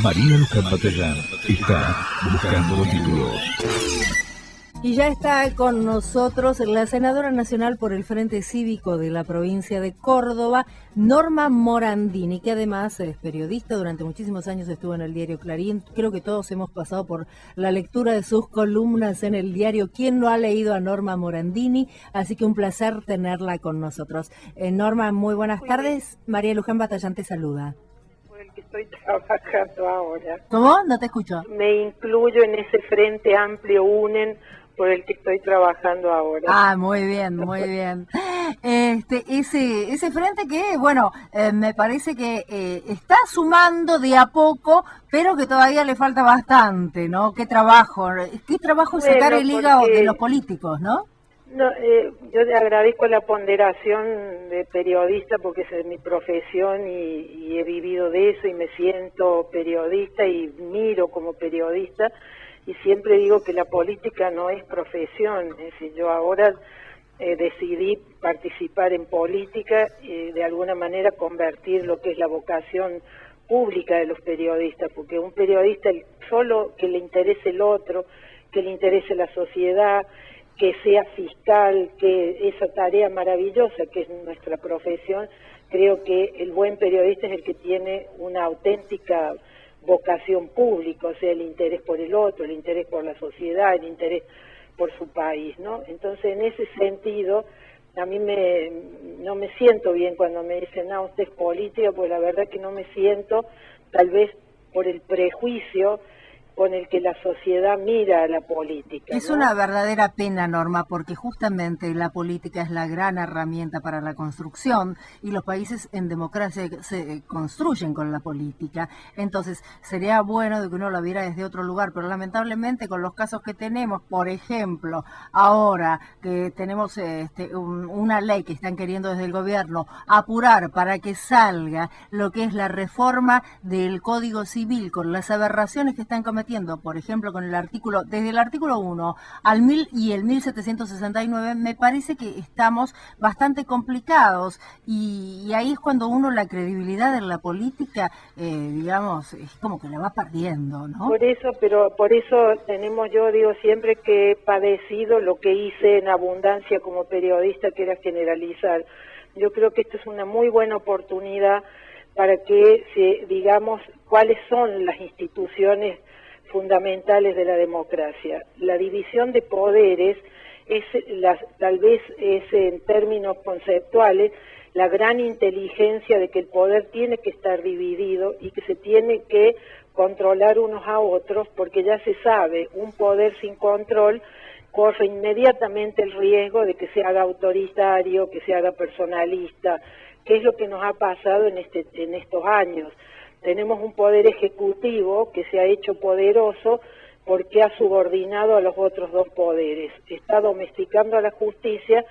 María Luján Batallán está buscando títulos. Y ya está con nosotros la senadora nacional por el Frente Cívico de la provincia de Córdoba, Norma Morandini, que además es periodista, durante muchísimos años estuvo en el diario Clarín. Creo que todos hemos pasado por la lectura de sus columnas en el diario. ¿Quién no ha leído a Norma Morandini? Así que un placer tenerla con nosotros. Norma, muy buenas tardes. María Luján Batallán te saluda. El que estoy trabajando ahora. ¿Cómo? No te escucho. Me incluyo en ese Frente Amplio UNEN por el que estoy trabajando ahora. Ah, muy bien, muy bien. Ese frente que, bueno, me parece que está sumando de a poco, pero que todavía le falta bastante, ¿no? Qué trabajo sacar el hígado de los políticos, ¿no? No, yo le agradezco la ponderación de periodista porque es mi profesión y he vivido de eso y me siento periodista y miro como periodista y siempre digo que la política no es profesión. Es decir, yo ahora decidí participar en política y de alguna manera convertir lo que es la vocación pública de los periodistas, porque un periodista solo que le interese el otro, que le interese la sociedad, que sea fiscal, que esa tarea maravillosa que es nuestra profesión, creo que el buen periodista es el que tiene una auténtica vocación pública, o sea, el interés por el otro, el interés por la sociedad, el interés por su país, ¿no? Entonces, en ese sentido, a mí no me siento bien cuando me dicen, no, usted es política, pues la verdad que no me siento, tal vez por el prejuicio con el que la sociedad mira a la política, Es ¿no? una verdadera pena, Norma, porque justamente la política es la gran herramienta para la construcción y los países en democracia se construyen con la política. Entonces, sería bueno de que uno la viera desde otro lugar, pero lamentablemente con los casos que tenemos, por ejemplo, ahora que tenemos una ley que están queriendo desde el gobierno apurar para que salga lo que es la reforma del Código Civil con las aberraciones que están cometiendo, por ejemplo, con desde el artículo 1 al 1000 y el 1769, me parece que estamos bastante complicados y ahí es cuando uno la credibilidad en la política, digamos, es como que la va perdiendo, ¿no? Por eso tenemos, yo digo siempre que he padecido lo que hice en abundancia como periodista, que era generalizar. Yo creo que esto es una muy buena oportunidad para que digamos cuáles son las instituciones fundamentales de la democracia. La división de poderes tal vez es en términos conceptuales la gran inteligencia de que el poder tiene que estar dividido y que se tiene que controlar unos a otros, porque ya se sabe, un poder sin control corre inmediatamente el riesgo de que se haga autoritario, que se haga personalista, que es lo que nos ha pasado en estos años. Tenemos un poder ejecutivo que se ha hecho poderoso porque ha subordinado a los otros dos poderes, está domesticando a la justicia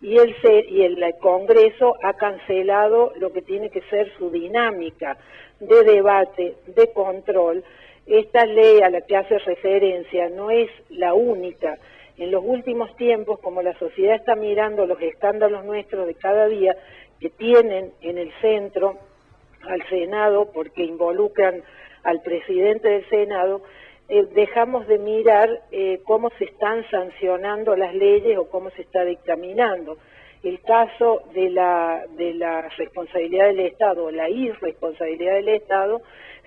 y el Congreso ha cancelado lo que tiene que ser su dinámica de debate, de control. Esta ley a la que hace referencia no es la única. En los últimos tiempos, como la sociedad está mirando los escándalos nuestros de cada día, que tienen en el centro al Senado, porque involucran al presidente del Senado, dejamos de mirar cómo se están sancionando las leyes o cómo se está dictaminando. El caso de la responsabilidad del Estado o la irresponsabilidad del Estado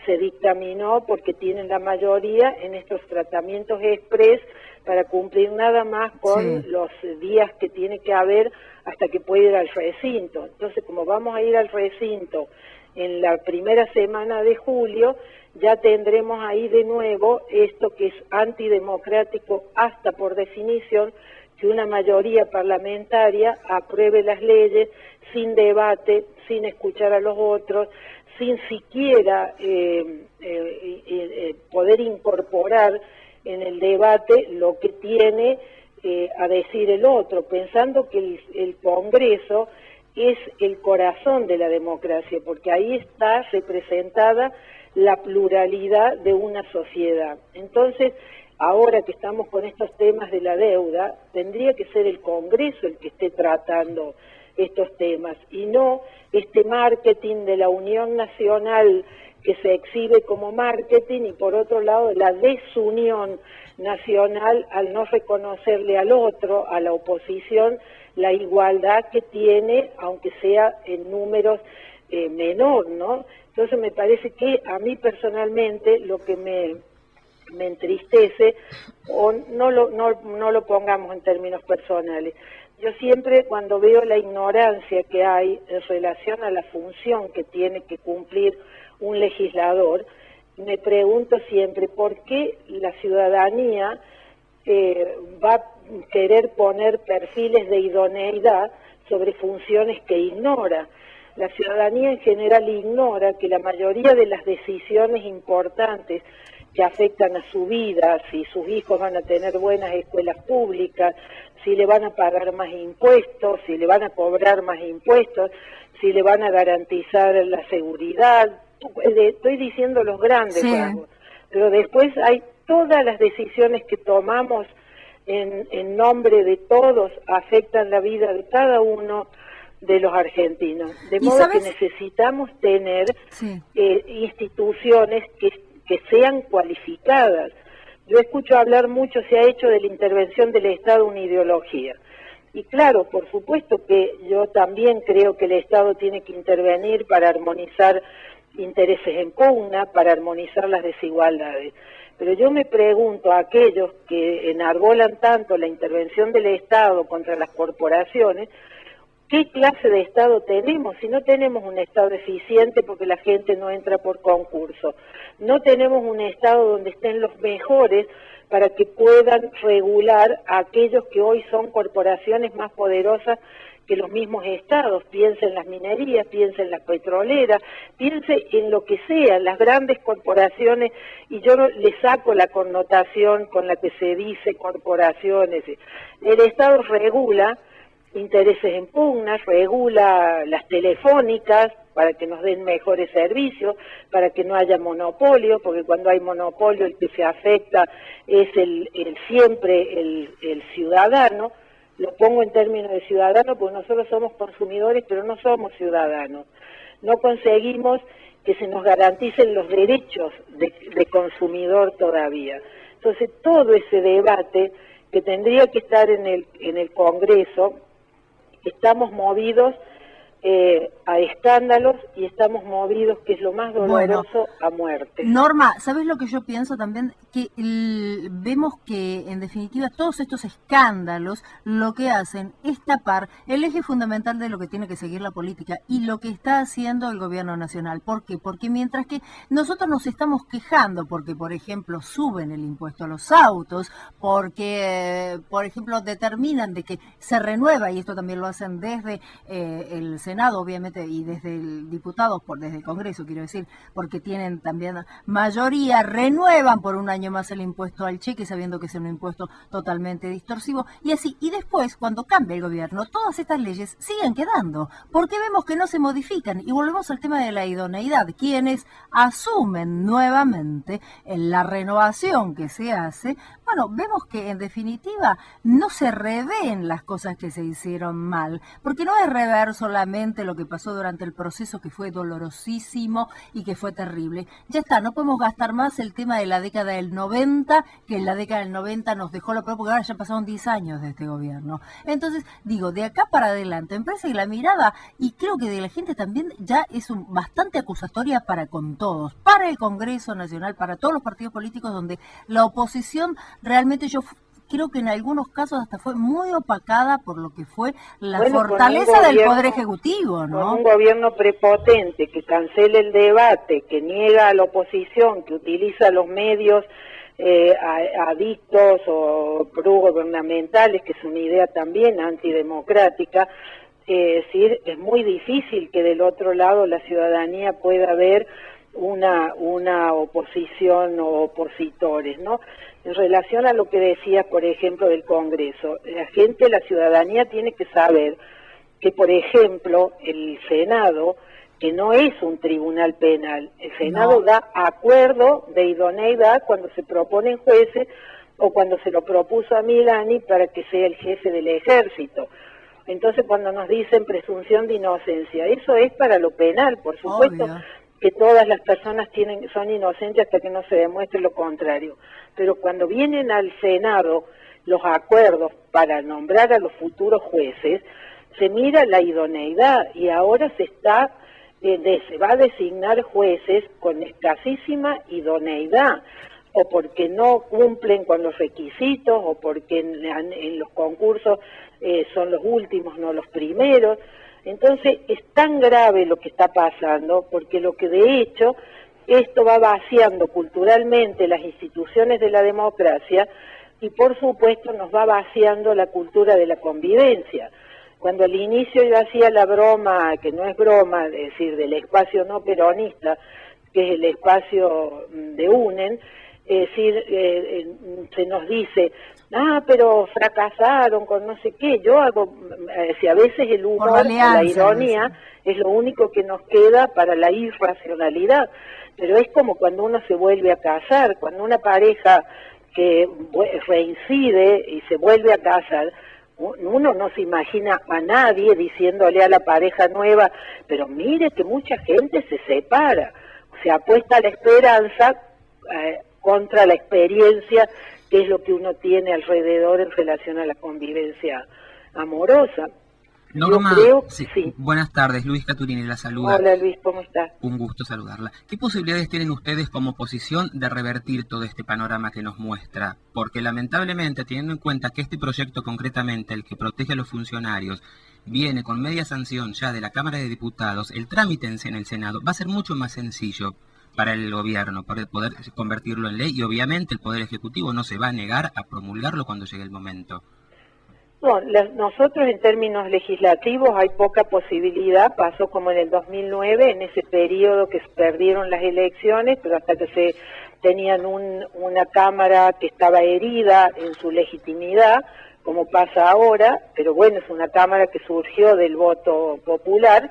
se dictaminó porque tienen la mayoría en estos tratamientos express para cumplir nada más con los días que tiene que haber hasta que puede ir al recinto. Entonces, como vamos a ir al recinto en la primera semana de julio, ya tendremos ahí de nuevo esto que es antidemocrático hasta por definición, que una mayoría parlamentaria apruebe las leyes sin debate, sin escuchar a los otros, sin siquiera poder incorporar en el debate lo que tiene a decir el otro, pensando que el Congreso es el corazón de la democracia, porque ahí está representada la pluralidad de una sociedad. Entonces, ahora que estamos con estos temas de la deuda, tendría que ser el Congreso el que esté tratando estos temas, y no este marketing de la Unión Nacional que se exhibe como marketing, y por otro lado la desunión nacional al no reconocerle al otro, a la oposición, la igualdad que tiene, aunque sea en números menor, ¿no? Entonces me parece que a mí personalmente lo que me entristece, o no lo pongamos en términos personales, yo siempre cuando veo la ignorancia que hay en relación a la función que tiene que cumplir un legislador, me pregunto siempre por qué la ciudadanía va a querer poner perfiles de idoneidad sobre funciones que ignora. La ciudadanía en general ignora que la mayoría de las decisiones importantes que afectan a su vida, si sus hijos van a tener buenas escuelas públicas, si le van a pagar más impuestos, si le van a cobrar más impuestos, si le van a garantizar la seguridad, estoy diciendo los grandes rasgos, pero después hay todas las decisiones que tomamos en nombre de todos, afectan la vida de cada uno de los argentinos, de modo que necesitamos tener instituciones que sean cualificadas. Yo escucho hablar mucho, se ha hecho de la intervención del Estado una ideología. Y claro, por supuesto que yo también creo que el Estado tiene que intervenir para armonizar intereses en pugna, para armonizar las desigualdades. Pero yo me pregunto a aquellos que enarbolan tanto la intervención del Estado contra las corporaciones, ¿qué clase de Estado tenemos? Si no tenemos un Estado eficiente porque la gente no entra por concurso, no tenemos un Estado donde estén los mejores para que puedan regular a aquellos que hoy son corporaciones más poderosas que los mismos estados. Piense en las minerías, piense en las petroleras, piense en lo que sea, las grandes corporaciones, y yo no le saco la connotación con la que se dice corporaciones. El Estado regula intereses en pugna, regula las telefónicas para que nos den mejores servicios, para que no haya monopolio, porque cuando hay monopolio el que se afecta es siempre el ciudadano. Lo pongo en términos de ciudadano porque nosotros somos consumidores, pero no somos ciudadanos. No conseguimos que se nos garanticen los derechos de consumidor todavía. Entonces todo ese debate que tendría que estar en el Congreso, estamos movidos a escándalos y estamos movidos, que es lo más doloroso, a muerte. Norma, ¿sabes lo que yo pienso también? Que vemos que en definitiva todos estos escándalos lo que hacen es tapar el eje fundamental de lo que tiene que seguir la política y lo que está haciendo el gobierno nacional. ¿Por qué? Porque mientras que nosotros nos estamos quejando porque, por ejemplo, suben el impuesto a los autos, porque, por ejemplo, determinan de que se renueva, y esto también lo hacen desde el Senado, obviamente, y desde el diputado, desde el Congreso, quiero decir, porque tienen también mayoría, renuevan por un año más el impuesto al cheque, sabiendo que es un impuesto totalmente distorsivo, y así. Y después, cuando cambia el gobierno, todas estas leyes siguen quedando, porque vemos que no se modifican. Y volvemos al tema de la idoneidad. Quienes asumen nuevamente en la renovación que se hace, bueno, vemos que en definitiva no se revén las cosas que se hicieron mal, porque no es rever solamente lo que pasó durante el proceso, que fue dolorosísimo y que fue terrible. Ya está, no podemos gastar más el tema de la década del 90, que en la década del 90 nos dejó lo peor, porque ahora ya pasaron 10 años de este gobierno. Entonces, digo, de acá para adelante, me parece que la mirada, y creo que de la gente también, ya es bastante acusatoria para con todos, para el Congreso Nacional, para todos los partidos políticos, donde la oposición realmente, yo creo que en algunos casos hasta fue muy opacada por lo que fue la fortaleza del Poder Ejecutivo, ¿no? Con un gobierno prepotente que cancela el debate, que niega a la oposición, que utiliza los medios adictos o progubernamentales, que es una idea también antidemocrática. Es decir, es muy difícil que del otro lado la ciudadanía pueda ver una oposición o opositores, ¿no? En relación a lo que decía, por ejemplo, del Congreso, la ciudadanía tiene que saber que, por ejemplo, el Senado, que no es un tribunal penal, el Senado da acuerdo de idoneidad cuando se proponen jueces o cuando se lo propuso a Milani para que sea el jefe del ejército. Entonces, cuando nos dicen presunción de inocencia, eso es para lo penal, por supuesto. Obvio. que todas las personas son inocentes hasta que no se demuestre lo contrario. Pero cuando vienen al Senado los acuerdos para nombrar a los futuros jueces, se mira la idoneidad y ahora se va a designar jueces con escasísima idoneidad, o porque no cumplen con los requisitos, o porque en los concursos son los últimos, no los primeros. Entonces es tan grave lo que está pasando, porque lo que de hecho esto va vaciando culturalmente las instituciones de la democracia y por supuesto nos va vaciando la cultura de la convivencia. Cuando al inicio yo hacía la broma, que no es broma, es decir, del espacio no peronista, que es el espacio de UNEN, es decir, se nos dice, pero fracasaron con no sé qué. Yo hago, si a veces el humor o la ironía es lo único que nos queda para la irracionalidad, pero es como cuando uno se vuelve a casar, cuando una pareja que reincide y se vuelve a casar, uno no se imagina a nadie diciéndole a la pareja nueva, pero mire que mucha gente se separa, se apuesta a la esperanza contra la experiencia, que es lo que uno tiene alrededor en relación a la convivencia amorosa. Norma, creo, sí. Buenas tardes, Luis Caturini la saluda. Hola Luis, ¿cómo estás? Un gusto saludarla. ¿Qué posibilidades tienen ustedes como oposición de revertir todo este panorama que nos muestra? Porque lamentablemente, teniendo en cuenta que este proyecto concretamente, el que protege a los funcionarios, viene con media sanción ya de la Cámara de Diputados, el trámite en el Senado va a ser mucho más sencillo para el gobierno, para poder convertirlo en ley, y obviamente el Poder Ejecutivo no se va a negar a promulgarlo cuando llegue el momento. No, nosotros en términos legislativos hay poca posibilidad, pasó como en el 2009, en ese periodo que se perdieron las elecciones, pero hasta que se tenían una Cámara que estaba herida en su legitimidad, como pasa ahora, pero bueno, es una Cámara que surgió del voto popular.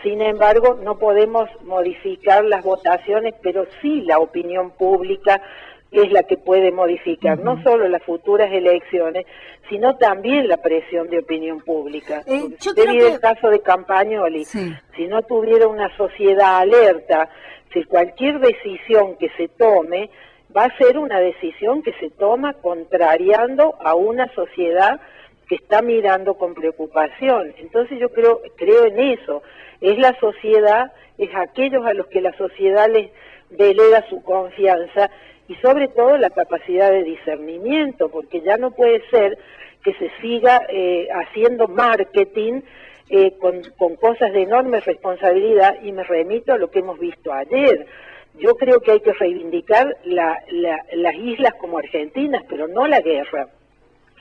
Sin embargo, no podemos modificar las votaciones, pero sí la opinión pública es la que puede modificar, no solo las futuras elecciones, sino también la presión de opinión pública. Usted vio el caso de Campagnoli, si no tuviera una sociedad alerta, si cualquier decisión que se tome, va a ser una decisión que se toma contrariando a una sociedad que está mirando con preocupación. Entonces yo creo en eso, es la sociedad, es aquellos a los que la sociedad les delega su confianza y sobre todo la capacidad de discernimiento, porque ya no puede ser que se siga haciendo marketing con cosas de enorme responsabilidad, y me remito a lo que hemos visto ayer. Yo creo que hay que reivindicar las islas como Argentina, pero no la guerra.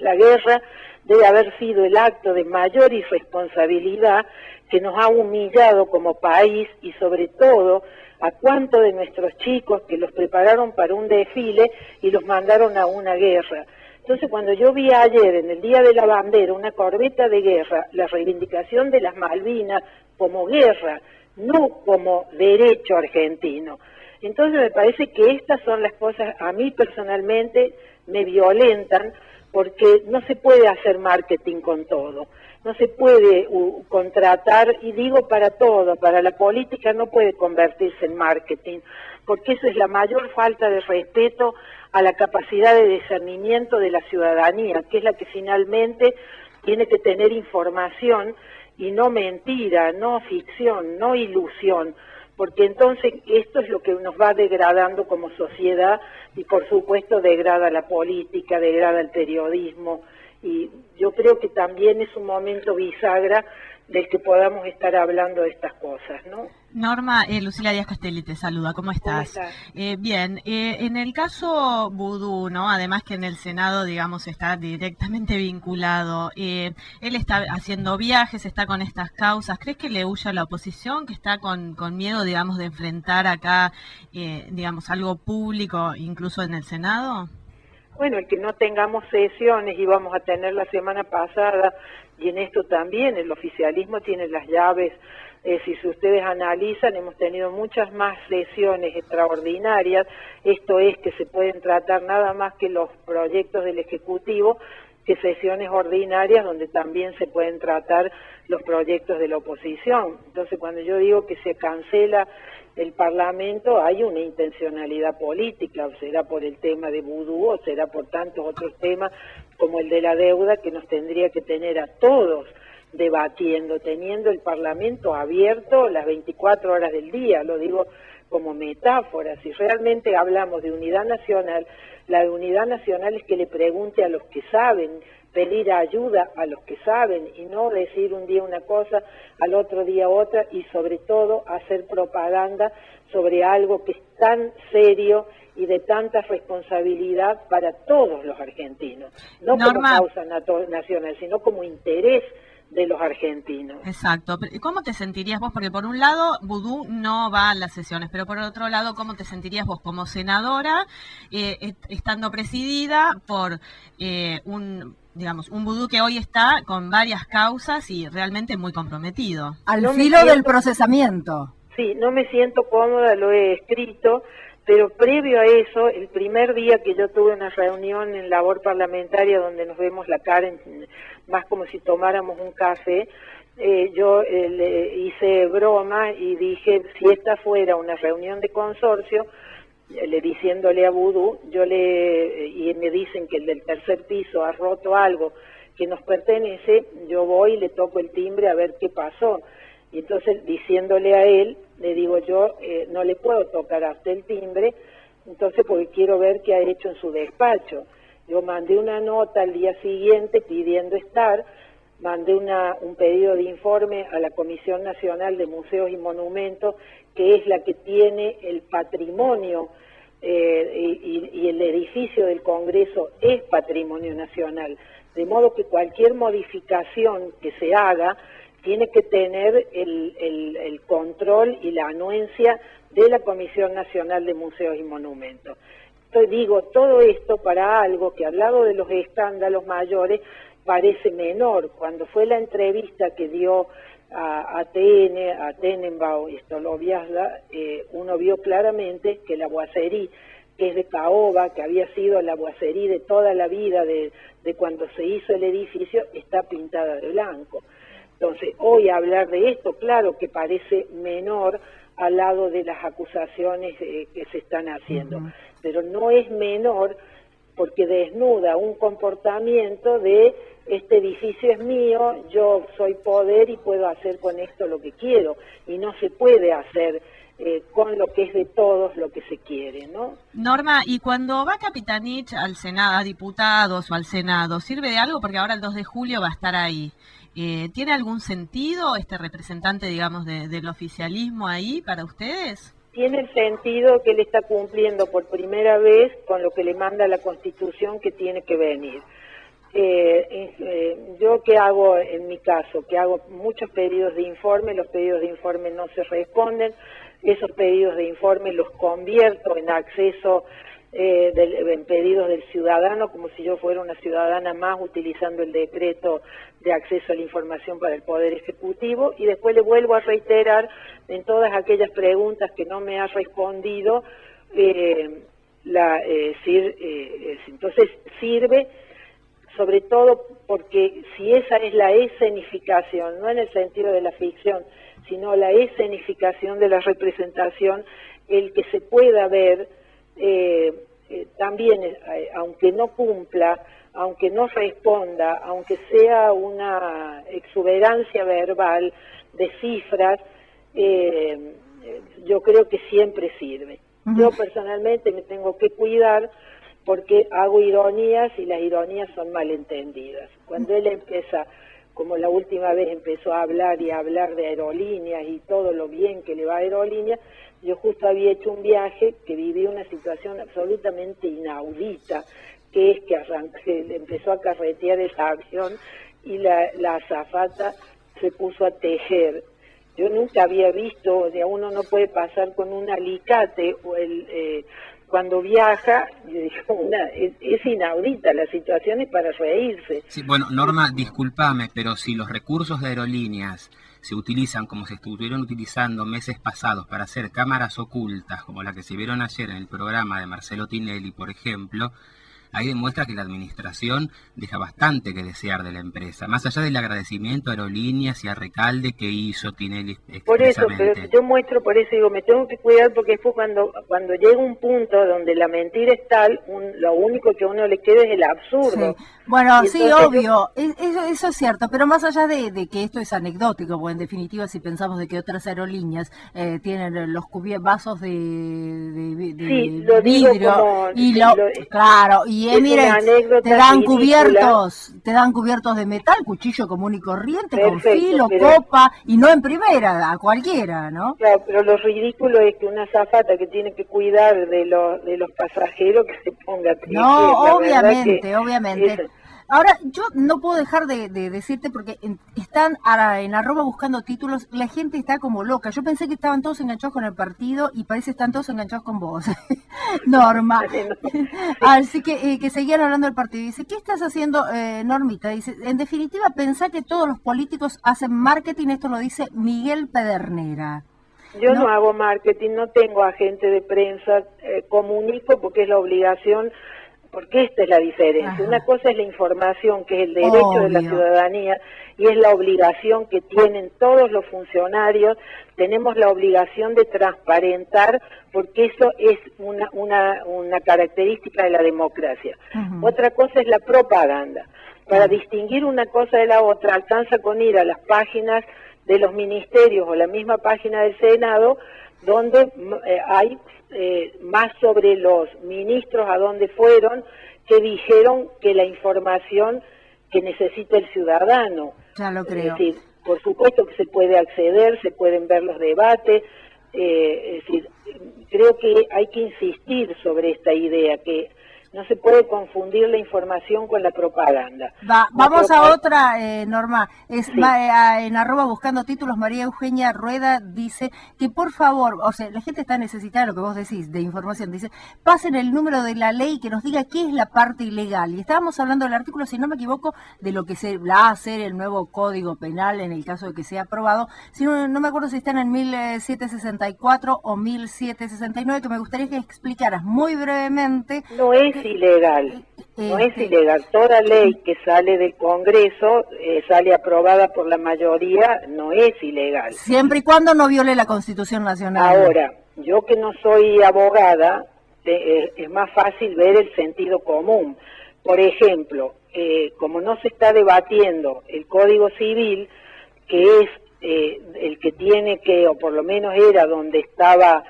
La guerra debe haber sido el acto de mayor irresponsabilidad que nos ha humillado como país, y sobre todo a cuántos de nuestros chicos que los prepararon para un desfile y los mandaron a una guerra. Entonces, cuando yo vi ayer, en el Día de la Bandera, una corbeta de guerra, la reivindicación de las Malvinas como guerra, no como derecho argentino. Entonces me parece que estas son las cosas, a mí personalmente me violentan, porque no se puede hacer marketing con todo, no se puede contratar, y digo para todo, para la política no puede convertirse en marketing, porque eso es la mayor falta de respeto a la capacidad de discernimiento de la ciudadanía, que es la que finalmente tiene que tener información y no mentira, no ficción, no ilusión, porque entonces esto es lo que nos va degradando como sociedad, y por supuesto degrada la política, degrada el periodismo, y yo creo que también es un momento bisagra del que podamos estar hablando de estas cosas, ¿no? Norma, Lucila Díaz Castelli te saluda, ¿cómo estás? ¿Cómo estás? Bien, en el caso Vudú, ¿no? Además que en el Senado, digamos, está directamente vinculado, él está haciendo viajes, está con estas causas. ¿Crees que le huye a la oposición, que está con miedo, digamos, de enfrentar acá, digamos, algo público, incluso en el Senado? Bueno, el que no tengamos sesiones, íbamos a tener la semana pasada, y en esto también el oficialismo tiene las llaves. Si ustedes analizan, hemos tenido muchas más sesiones extraordinarias, esto es que se pueden tratar nada más que los proyectos del Ejecutivo, que sesiones ordinarias donde también se pueden tratar los proyectos de la oposición. Entonces, cuando yo digo que se cancela el Parlamento, hay una intencionalidad política, o será por el tema de vudú, o será por tantos otros temas como el de la deuda, que nos tendría que tener a todos debatiendo, teniendo el Parlamento abierto las 24 horas del día, lo digo como metáfora. Si realmente hablamos de unidad nacional, la unidad nacional es que le pregunte a los que saben, pedir ayuda a los que saben, y no decir un día una cosa, al otro día otra, y sobre todo hacer propaganda sobre algo que es tan serio y de tanta responsabilidad para todos los argentinos, no Norma, como causa nacional, sino como interés de los argentinos. exacto. ¿Cómo te sentirías vos? Porque por un lado, Vudú no va a las sesiones, pero por otro lado, ¿cómo te sentirías vos como senadora, estando presidida por un Vudú que hoy está con varias causas y realmente muy comprometido? Al No me filo siento- del procesamiento. Sí, no me siento cómoda, lo he escrito, pero previo a eso, el primer día que yo tuve una reunión en labor parlamentaria donde nos vemos la cara, más como si tomáramos un café, yo le hice broma y dije, si esta fuera una reunión de consorcio, diciéndole a Vudú, y me dicen que el del tercer piso ha roto algo que nos pertenece, yo voy y le toco el timbre a ver qué pasó. Y entonces, diciéndole a él, le digo yo, no le puedo tocar hasta el timbre, entonces porque quiero ver qué ha hecho en su despacho. Yo mandé una nota al día siguiente pidiendo estar, mandé un pedido de informe a la Comisión Nacional de Museos y Monumentos, que es la que tiene el patrimonio, y el edificio del Congreso es patrimonio nacional, de modo que cualquier modificación que se haga tiene que tener el control y la anuencia de la Comisión Nacional de Museos y Monumentos. Entonces digo, todo esto para algo que al lado de los escándalos mayores parece menor. Cuando fue la entrevista que dio a Tenenbaum y Stoloviazda, uno vio claramente que la Boiserie, que es de caoba, que había sido la Boiserie de toda la vida, de cuando se hizo el edificio, está pintada de blanco. Entonces, hoy hablar de esto, claro que parece menor al lado de las acusaciones que se están haciendo, pero no es menor porque desnuda un comportamiento de este edificio es mío, yo soy poder y puedo hacer con esto lo que quiero, y no se puede hacer con lo que es de todos lo que se quiere, ¿no? Norma, y cuando va Capitanich al Senado, a diputados o al Senado, ¿sirve de algo? Porque ahora el 2 de julio va a estar ahí. ¿Tiene algún sentido este representante, digamos, del oficialismo ahí para ustedes? Tiene el sentido que él está cumpliendo por primera vez con lo que le manda la Constitución, que tiene que venir. Yo que hago en mi caso, que hago muchos pedidos de informe, los pedidos de informe no se responden, esos pedidos de informe los convierto en acceso, en pedidos del ciudadano, como si yo fuera una ciudadana más utilizando el decreto de acceso a la información para el Poder Ejecutivo, y después le vuelvo a reiterar en todas aquellas preguntas que no me ha respondido, entonces sirve sobre todo porque si esa es la escenificación, no en el sentido de la ficción, sino la escenificación de la representación, el que se pueda ver también, aunque no cumpla, aunque no responda, aunque sea una exuberancia verbal de cifras, yo creo que siempre sirve. Yo personalmente me tengo que cuidar porque hago ironías y las ironías son malentendidas. Cuando él empieza, como la última vez empezó a hablar de aerolíneas y todo lo bien que le va a aerolíneas, yo justo había hecho un viaje que viví una situación absolutamente inaudita, que es que empezó a carretear el avión y la azafata se puso a tejer. Yo nunca había visto, uno no puede pasar con un alicate o cuando viaja, yo digo, es inaudita, la situación es para reírse. Sí, bueno, Norma, discúlpame, pero si los recursos de aerolíneas se utilizan como se estuvieron utilizando meses pasados para hacer cámaras ocultas, como la que se vieron ayer en el programa de Marcelo Tinelli, por ejemplo, ahí demuestra que la administración deja bastante que desear de la empresa, más allá del agradecimiento a Aerolíneas y a Recalde que hizo Tinelli Por eso, expresamente. pero yo muestro, por eso digo, me tengo que cuidar porque después cuando llega un punto donde la mentira es tal, lo único que a uno le queda es el absurdo. Sí. Bueno, Y sí, entonces obvio, eso es cierto, pero más allá de que esto es anecdótico, porque en definitiva si pensamos de que otras aerolíneas tienen los vasos Sí, lo digo vidrio como, y sí, claro, y es una Emirates anécdota te dan cubiertos de metal, cuchillo común y corriente, con Perfecto, filo, pero- copa, y no en primera, a cualquiera, ¿no? Claro, pero lo ridículo es que una azafata que tiene que cuidar de los pasajeros que se ponga triste. No, obviamente. Eso. Ahora, yo no puedo dejar de decirte porque están ahora en arroba buscando títulos, la gente está como loca. Yo pensé que estaban todos enganchados con el partido y parece que están todos enganchados con vos, Norma. Así que seguían hablando del partido. Dice, ¿qué estás haciendo, Normita? Dice, en definitiva, pensá que todos los políticos hacen marketing, esto lo dice Miguel Pedernera. Yo No. no hago marketing, no tengo agente de prensa, comunico porque es la obligación, porque esta es la diferencia. Ajá. Una cosa es la información, que es el derecho de la Obvio. ciudadanía, y es la obligación que tienen todos los funcionarios. Tenemos la obligación de transparentar, porque eso es una característica de la democracia. Ujú. Otra cosa es la propaganda. Para distinguir una cosa de la otra, alcanza con ir a las páginas de los ministerios o la misma página del Senado, donde hay más sobre los ministros, a dónde fueron, que dijeron que la información que necesita el ciudadano. Ya lo creo. Es decir, por supuesto que se puede acceder, se pueden ver los debates, es decir, creo que hay que insistir sobre esta idea, que no se puede confundir la información con la propaganda. Vamos a otra, Norma. Sí. En arroba buscando títulos, María Eugenia Rueda dice que por favor, o sea, la gente está necesitada, lo que vos decís, de información. Dice, pasen el número de la ley que nos diga qué es la parte ilegal. Y estábamos hablando del artículo, si no me equivoco, de lo que se va a hacer el nuevo Código Penal en el caso de que sea aprobado. Si no me acuerdo si están en 1764 o 1769, que me gustaría que explicaras muy brevemente. No es ilegal, no es ilegal. Toda ley que sale del Congreso, sale aprobada por la mayoría, no es ilegal. Siempre y cuando no viole la Constitución Nacional. Ahora, yo que no soy abogada, es más fácil ver el sentido común. Por ejemplo, como no se está debatiendo el Código Civil, que es el que tiene que, o por lo menos era donde estaba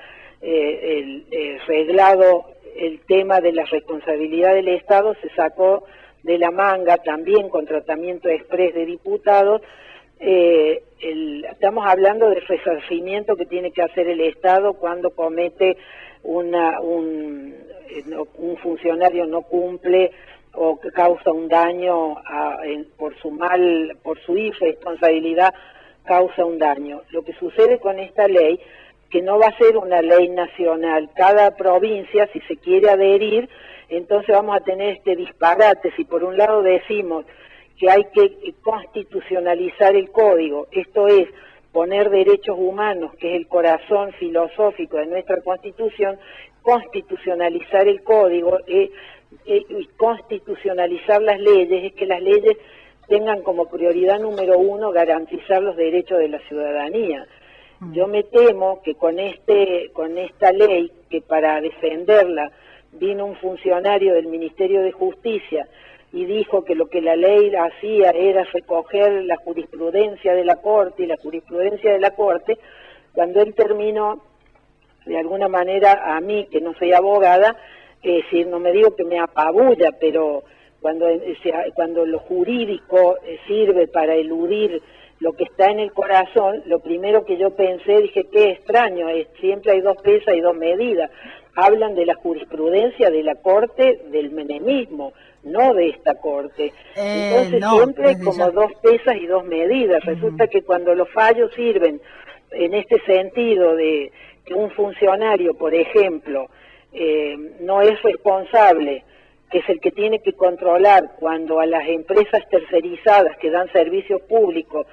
reglado el tema de la responsabilidad del Estado, se sacó de la manga también con tratamiento exprés de diputados. Estamos hablando del resarcimiento que tiene que hacer el Estado cuando comete un funcionario no cumple o que causa un daño por su irresponsabilidad, causa un daño. Lo que sucede con esta ley, que no va a ser una ley nacional. Cada provincia, si se quiere adherir, entonces vamos a tener este disparate. Si por un lado decimos que hay que constitucionalizar el código, esto es poner derechos humanos, que es el corazón filosófico de nuestra Constitución, constitucionalizar el código y constitucionalizar las leyes, es que las leyes tengan como prioridad número uno garantizar los derechos de la ciudadanía. Yo me temo que con esta ley, que para defenderla vino un funcionario del Ministerio de Justicia y dijo que lo que la ley hacía era recoger la jurisprudencia de la Corte, y la jurisprudencia de la Corte, cuando él terminó, de alguna manera, a mí, que no soy abogada, si no me digo que me apabulla, pero cuando lo jurídico sirve para eludir lo que está en el corazón, lo primero que yo pensé, dije, qué extraño, siempre hay dos pesas y dos medidas. Hablan de la jurisprudencia de la Corte del menemismo, no de esta Corte. Entonces no, siempre hay como ya. dos pesas y dos medidas. Resulta que cuando los fallos sirven en este sentido de que un funcionario, por ejemplo, no es responsable, que es el que tiene que controlar cuando a las empresas tercerizadas que dan servicios públicos,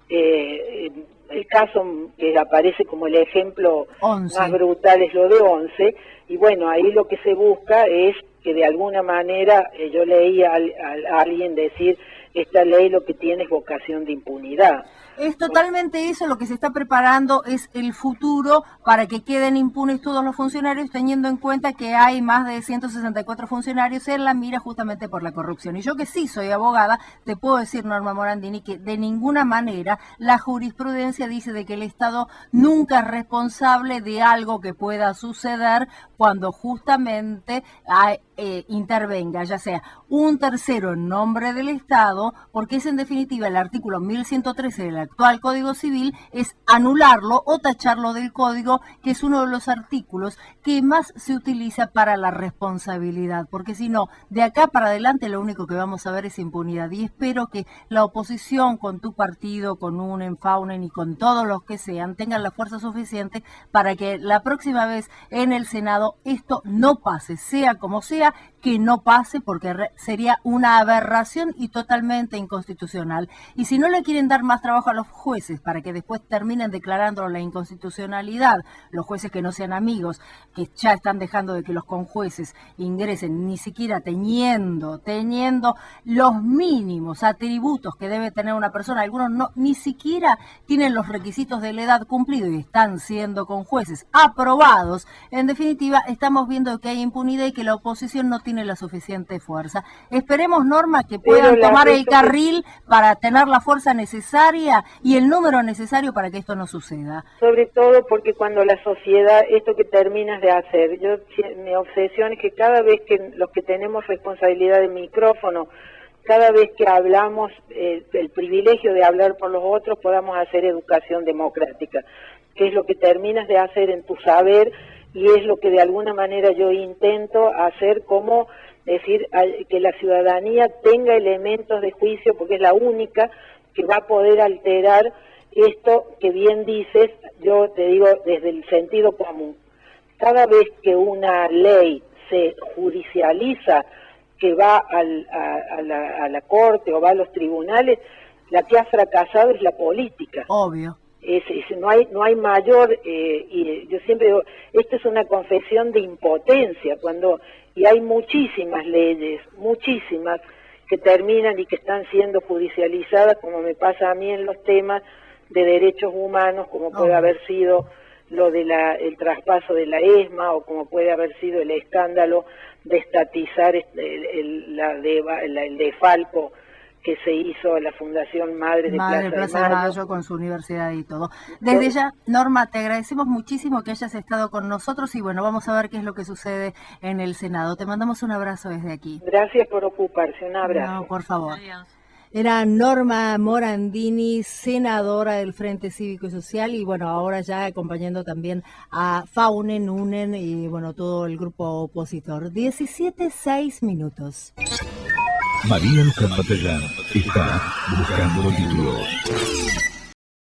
el caso que aparece como el ejemplo 11. más brutal es lo de 11, y bueno, ahí lo que se busca es que de alguna manera yo leí a alguien decir, esta ley lo que tiene es vocación de impunidad. Es totalmente eso lo que se está preparando, es el futuro para que queden impunes todos los funcionarios, teniendo en cuenta que hay más de 164 funcionarios en la mira justamente por la corrupción. Y yo que sí soy abogada, te puedo decir, Norma Morandini, que de ninguna manera la jurisprudencia dice de que el Estado nunca es responsable de algo que pueda suceder cuando justamente intervenga, ya sea un tercero en nombre del Estado, porque es en definitiva el artículo 1113 del actual Código Civil, es anularlo o tacharlo del Código, que es uno de los artículos que más se utiliza para la responsabilidad, porque si no, de acá para adelante lo único que vamos a ver es impunidad, y espero que la oposición con tu partido, con UNEN, FAUNEN y con todos los que sean, tengan la fuerza suficiente para que la próxima vez en el Senado esto no pase, sea como sea, que no pase, porque sería una aberración y totalmente inconstitucional. Y si no le quieren dar más trabajo a los jueces para que después terminen declarando la inconstitucionalidad, los jueces que no sean amigos, que ya están dejando de que los conjueces ingresen, ni siquiera teniendo los mínimos atributos que debe tener una persona, algunos no, ni siquiera tienen los requisitos de la edad cumplido y están siendo conjueces aprobados. En definitiva, estamos viendo que hay impunidad y que la oposición no tiene la suficiente fuerza. Esperemos, Norma, que puedan tomar el carril para tener la fuerza necesaria y el número necesario para que esto no suceda. Sobre todo porque cuando la sociedad, esto que terminas de hacer, mi obsesión es que cada vez que los que tenemos responsabilidad de micrófono, cada vez que hablamos, el privilegio de hablar por los otros, podamos hacer educación democrática, que es lo que terminas de hacer en tu saber, y es lo que de alguna manera yo intento hacer, como decir que la ciudadanía tenga elementos de juicio, porque es la única que va a poder alterar esto que bien dices. Yo te digo desde el sentido común, cada vez que una ley se judicializa, que va a la corte o va a los tribunales, la que ha fracasado es la política. Obvio. No hay mayor, y yo siempre digo, esto es una confesión de impotencia, y hay muchísimas leyes, muchísimas, que terminan y que están siendo judicializadas, como me pasa a mí en los temas de derechos humanos, como puede haber sido lo de el traspaso de la ESMA, o como puede haber sido el escándalo de estatizar el de Falco, que se hizo la Fundación Madre de Plaza de Mayo con su universidad y todo. Desde ya, Norma, te agradecemos muchísimo que hayas estado con nosotros y bueno, vamos a ver qué es lo que sucede en el Senado. Te mandamos un abrazo desde aquí. Gracias por ocuparse, un abrazo. No, por favor. Adiós. Era Norma Morandini, senadora del Frente Cívico y Social, y bueno, ahora ya acompañando también a FAUNEN, UNEN y bueno, todo el grupo opositor. 17:06. María Luján Batallán está buscando títulos.